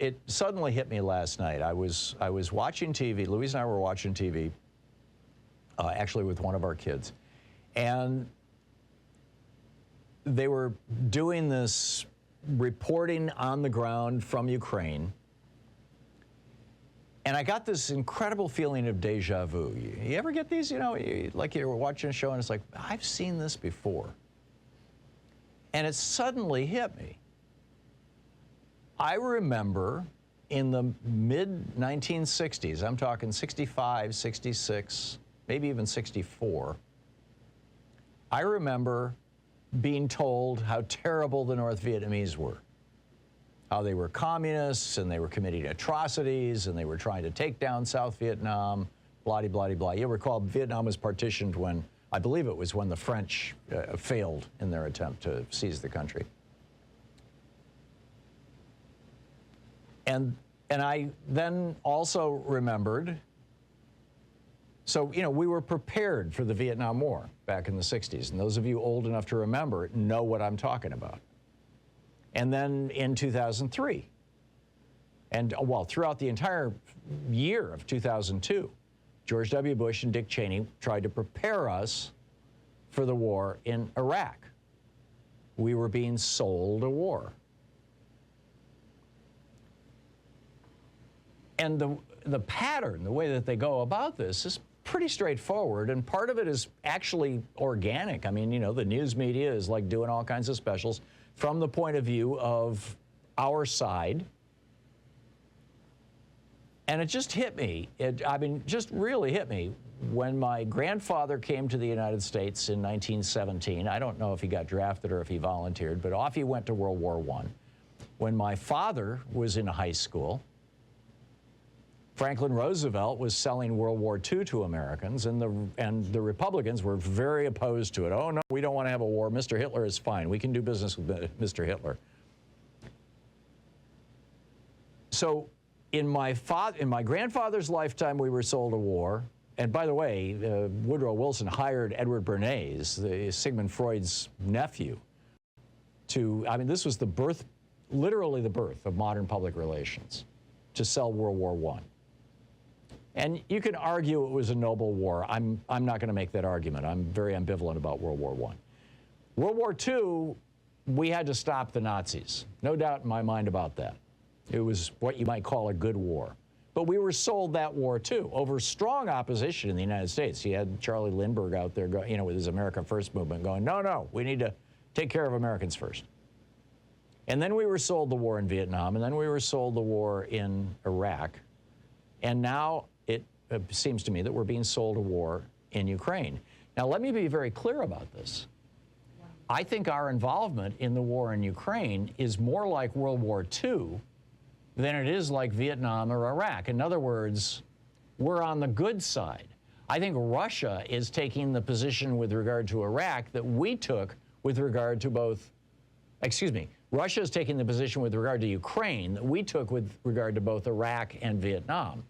it suddenly hit me last night. I was watching TV. Louise and I were watching TV, actually with one of our kids, and they were doing this reporting on the ground from Ukraine. And I got this incredible feeling of deja vu. You ever get these, you know, like you're watching a show and it's like, I've seen this before. And it suddenly hit me. I remember in the mid-1960s, I'm talking 65, 66, maybe even 64, I remember being told how terrible the North Vietnamese were. How they were communists and they were committing atrocities and they were trying to take down South Vietnam, blah, blah, blah. You'll recall Vietnam was partitioned when, I believe it was when the French failed in their attempt to seize the country. And I then also remembered, so, you know, we were prepared for the Vietnam War back in the 60s. And those of you old enough to remember it know what I'm talking about. And then in 2003, and well, throughout the entire year of 2002, George W. Bush and Dick Cheney tried to prepare us for the war in Iraq. We were being sold a war. And the pattern, the way that they go about this is pretty straightforward, and part of it is actually organic. I mean, you know, the news media is like doing all kinds of specials from the point of view of our side. And it just hit me. I mean, just really hit me when my grandfather came to the United States in 1917. I don't know if he got drafted or if he volunteered, but off he went to World War I. When my father was in high school, Franklin Roosevelt was selling World War II to Americans, and the Republicans were very opposed to it. Oh, no, we don't want to have a war. Mr. Hitler is fine. We can do business with Mr. Hitler. So in my grandfather's lifetime, we were sold a war. And by the way, Woodrow Wilson hired Edward Bernays, Sigmund Freud's nephew, to, I mean, this was the birth, literally the birth of modern public relations, to sell World War I. And you can argue it was a noble war. I'm not going to make that argument. I'm very ambivalent about World War I. World War II, we had to stop the Nazis. No doubt in my mind about that. It was what you might call a good war. But we were sold that war, too, over strong opposition in the United States. You had Charlie Lindbergh out there, you know, with his America First movement going, no, no, we need to take care of Americans first. And then we were sold the war in Vietnam, and then we were sold the war in Iraq. And now it seems to me that we're being sold a war in Ukraine. Now, let me be very clear about this. I think our involvement in the war in Ukraine is more like World War II than it is like Vietnam or Iraq. In other words, we're on the good side. I think Russia is taking the position with regard to Iraq that we took with regard to both, excuse me, Russia is taking the position with regard to Ukraine that we took with regard to both Iraq and Vietnam.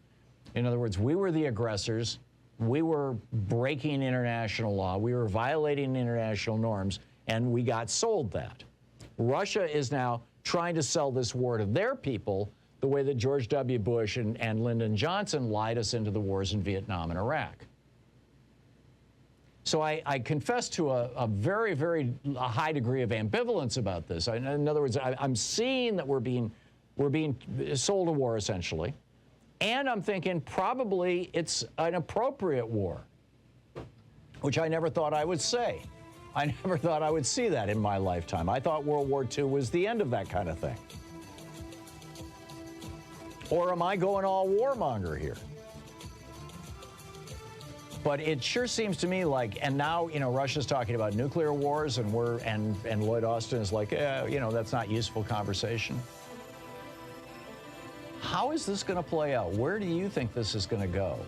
In other words, we were the aggressors, we were breaking international law, we were violating international norms, and we got sold that. Russia is now trying to sell this war to their people the way that George W. Bush and Lyndon Johnson lied us into the wars in Vietnam and Iraq. So I confess to a very, very high degree of ambivalence about this. In other words, I'm seeing that we're being sold a war, essentially. And I'm thinking probably it's an appropriate war, which I never thought I would say. I never thought I would see that in my lifetime. I thought World War II was the end of that kind of thing. Or am I going all warmonger here? But it sure seems to me like, and now, you know, Russia's talking about nuclear wars, and and Lloyd Austin is like, you know, that's not useful conversation. How is this going to play out? Where do you think this is going to go?